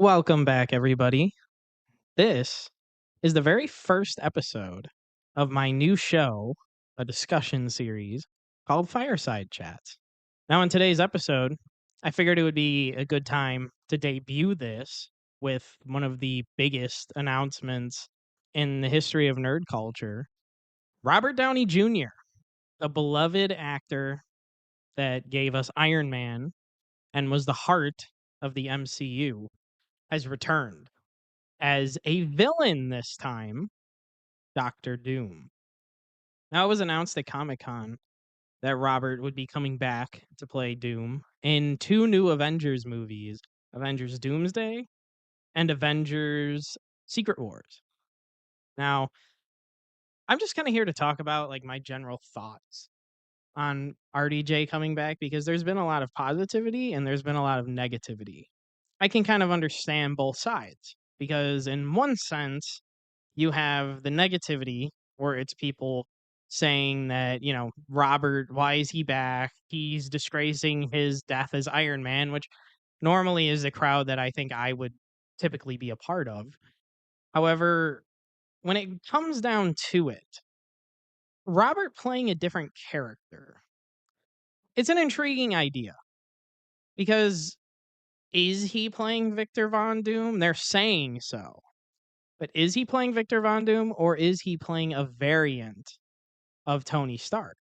Welcome back, everybody. This is the very first episode of my new show, a discussion series called Fireside Chats. Now, in today's episode, I figured it would be a good time to debut this with one of the biggest announcements in the history of nerd culture. Robert Downey Jr., a beloved actor that gave us Iron Man and was the heart of the MCU, has returned as a villain this time, Doctor Doom. Now, it was announced at Comic Con that Robert would be coming back to play Doom in two new Avengers movies, Avengers Doomsday and Avengers Secret Wars. Now, I'm just kind of here to talk about like my general thoughts on RDJ coming back because there's been a lot of positivity and there's been a lot of negativity. I can kind of understand both sides because in one sense, you have the negativity where it's people saying that, Robert, why is he back? He's disgracing his death as Iron Man, which normally is a crowd that I think I would typically be a part of. However, when it comes down to it, Robert playing a different character, it's an intriguing idea because is he playing Victor Von Doom? They're saying so. But is he playing Victor Von Doom or is he playing a variant of Tony Stark?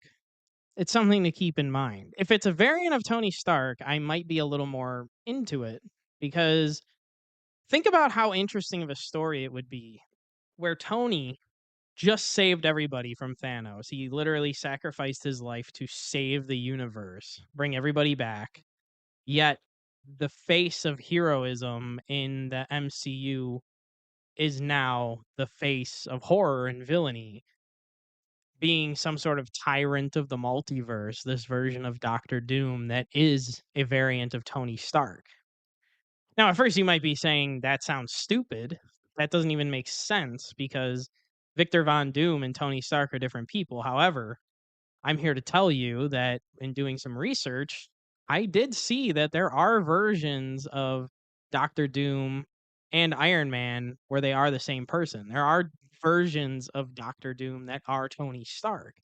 It's something to keep in mind. If it's a variant of Tony Stark, I might be a little more into it because think about how interesting of a story it would be where Tony just saved everybody from Thanos. He literally sacrificed his life to save the universe, bring everybody back. Yet the face of heroism in the MCU is now the face of horror and villainy, being some sort of tyrant of the multiverse, this version of Doctor Doom that is a variant of Tony Stark. Now, at first, you might be saying that sounds stupid. That doesn't even make sense because Victor Von Doom and Tony Stark are different people. However, I'm here to tell you that in doing some research, I did see that there are versions of Doctor Doom and Iron Man where they are the same person. There are versions of Doctor Doom that are Tony Stark.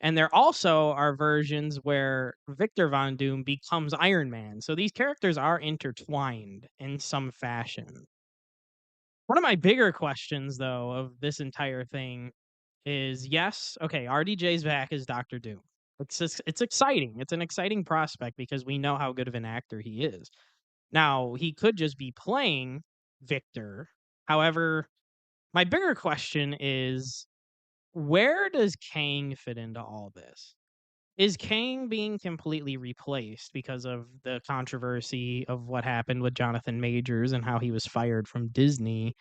And there also are versions where Victor Von Doom becomes Iron Man. So these characters are intertwined in some fashion. One of my bigger questions, though, of this entire thing is yes, okay, RDJ's back as Doctor Doom. It's exciting. It's an exciting prospect because we know how good of an actor he is. Now, he could just be playing Victor. However, my bigger question is where does Kang fit into all this? Is Kang being completely replaced because of the controversy of what happened with Jonathan Majors and how he was fired from Disney?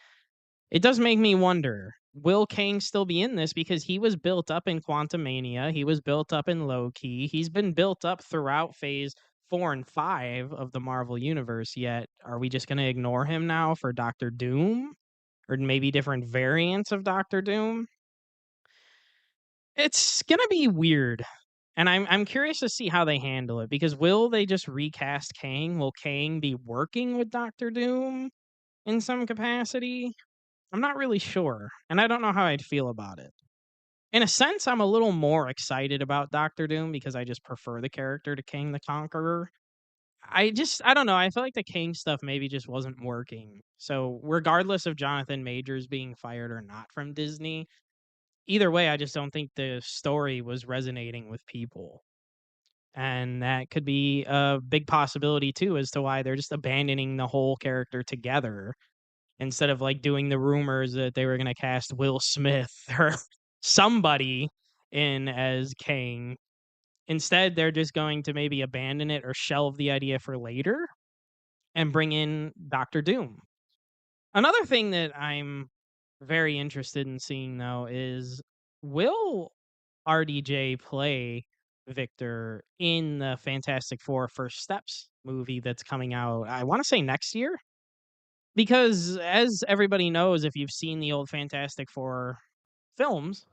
It does make me wonder, will Kang still be in this because he was built up in Quantumania, he was built up in Loki, he's been built up throughout phase 4 and 5 of the Marvel universe, yet are we just going to ignore him now for Doctor Doom or maybe different variants of Doctor Doom? It's going to be weird. And I'm curious to see how they handle it because will they just recast Kang? Will Kang be working with Doctor Doom in some capacity? I'm not really sure, and I don't know how I'd feel about it. In a sense, I'm a little more excited about Doctor Doom because I just prefer the character to King the Conqueror. I don't know, I feel like the King stuff maybe just wasn't working. So, regardless of Jonathan Majors being fired or not from Disney, either way, I just don't think the story was resonating with people. And that could be a big possibility too as to why they're just abandoning the whole character together instead of like doing the rumors that they were going to cast Will Smith or somebody in as Kang. Instead, they're just going to maybe abandon it or shelve the idea for later and bring in Doctor Doom. Another thing that I'm very interested in seeing though is will RDJ play Victor in the Fantastic Four First Steps movie that's coming out, I want to say next year? Because as everybody knows, if you've seen the old Fantastic Four films,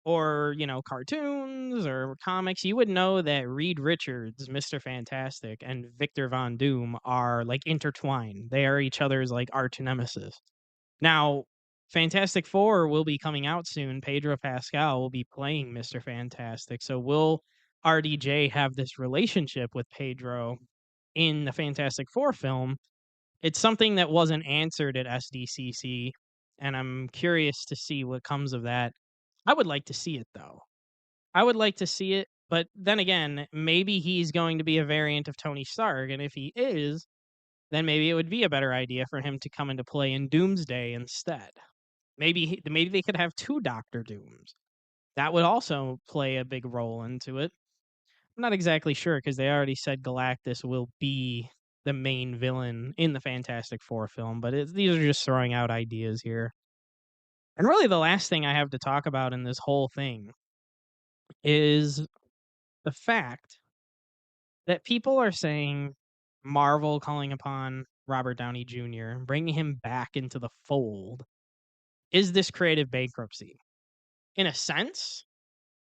or, cartoons or comics, you would know that Reed Richards, Mr. Fantastic, and Victor Von Doom are like intertwined. They are each other's like arch nemesis. Now, Fantastic Four will be coming out soon. Pedro Pascal will be playing Mr. Fantastic. So will RDJ have this relationship with Pedro in the Fantastic Four film? It's something that wasn't answered at SDCC, and I'm curious to see what comes of that. I would like to see it though. I would like to see it, but then again, maybe he's going to be a variant of Tony Stark, and if he is, then maybe it would be a better idea for him to come into play in Doomsday instead. Maybe they could have 2 Doctor Dooms. That would also play a big role into it. I'm not exactly sure because they already said Galactus will be the main villain in the Fantastic Four film, but these are just throwing out ideas here. And really, the last thing I have to talk about in this whole thing is the fact that people are saying Marvel calling upon Robert Downey Jr., bringing him back into the fold. Is this creative bankruptcy? In a sense,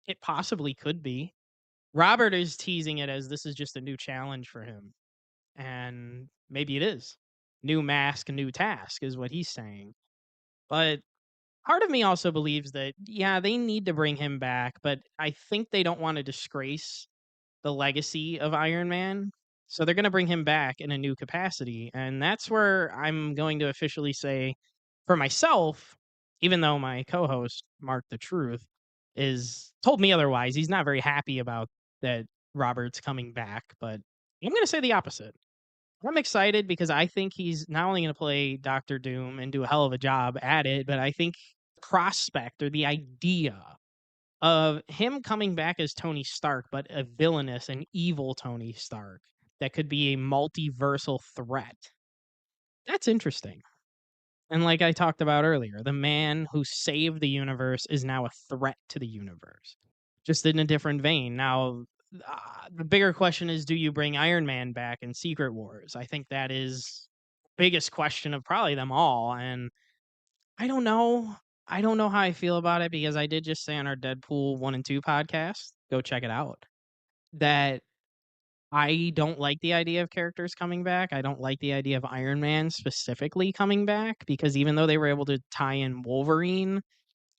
it possibly could be. Robert is teasing it as this is just a new challenge for him. And maybe it is. New mask, new task is what he's saying. But part of me also believes that, yeah, they need to bring him back, but I think they don't want to disgrace the legacy of Iron Man. So they're going to bring him back in a new capacity. And that's where I'm going to officially say for myself, even though my co-host, Mark the Truth, is told me otherwise. He's not very happy about that Robert's coming back, but I'm going to say the opposite. I'm excited because I think he's not only going to play Doctor Doom and do a hell of a job at it, but I think the prospect or the idea of him coming back as Tony Stark, but a villainous and evil Tony Stark that could be a multiversal threat. That's interesting. And like I talked about earlier, the man who saved the universe is now a threat to the universe, just in a different vein. Now, the bigger question is, do you bring Iron Man back in Secret Wars? I think that is biggest question of probably them all. And I don't know. I don't know how I feel about it because I did just say on our Deadpool 1 and 2 podcast, go check it out, that I don't like the idea of characters coming back. I don't like the idea of Iron Man specifically coming back because even though they were able to tie in Wolverine,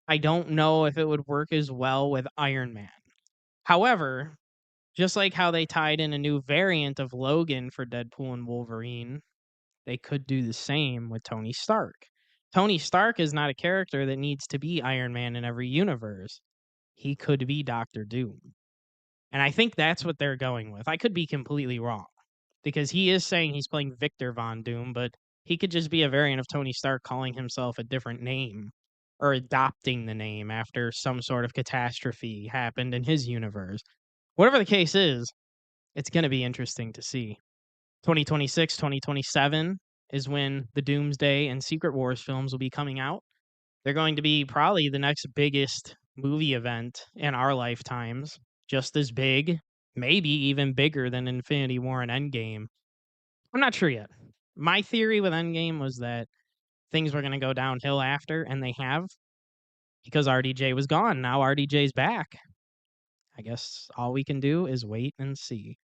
I don't know if it would work as well with Iron Man. However, just like how they tied in a new variant of Logan for Deadpool and Wolverine, they could do the same with Tony Stark. Tony Stark is not a character that needs to be Iron Man in every universe. He could be Doctor Doom. And I think that's what they're going with. I could be completely wrong because he is saying he's playing Victor Von Doom, but he could just be a variant of Tony Stark calling himself a different name or adopting the name after some sort of catastrophe happened in his universe. Whatever the case is, it's going to be interesting to see. 2026, 2027 is when the Doomsday and Secret Wars films will be coming out. They're going to be probably the next biggest movie event in our lifetimes, just as big, maybe even bigger than Infinity War and Endgame. I'm not sure yet. My theory with Endgame was that things were going to go downhill after, and they have because RDJ was gone. Now RDJ's back. I guess all we can do is wait and see.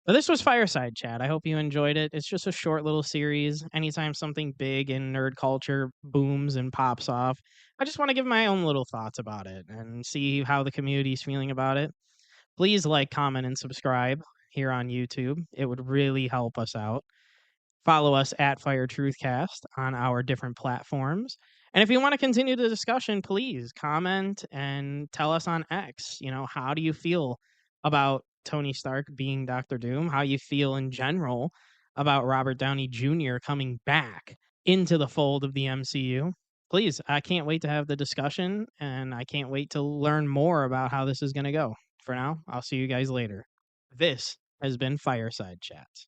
But this was Fireside Chat. I hope you enjoyed it. It's just a short little series. Anytime something big in nerd culture booms and pops off, I just want to give my own little thoughts about it and see how the community's feeling about it. Please like, comment, and subscribe here on YouTube. It would really help us out. Follow us at Fire Truthcast on our different platforms. And if you want to continue the discussion, please comment and tell us on X, how do you feel about Tony Stark being Doctor Doom? How you feel in general about Robert Downey Jr. coming back into the fold of the MCU? Please, I can't wait to have the discussion, and I can't wait to learn more about how this is going to go. For now, I'll see you guys later. This has been Fireside Chats.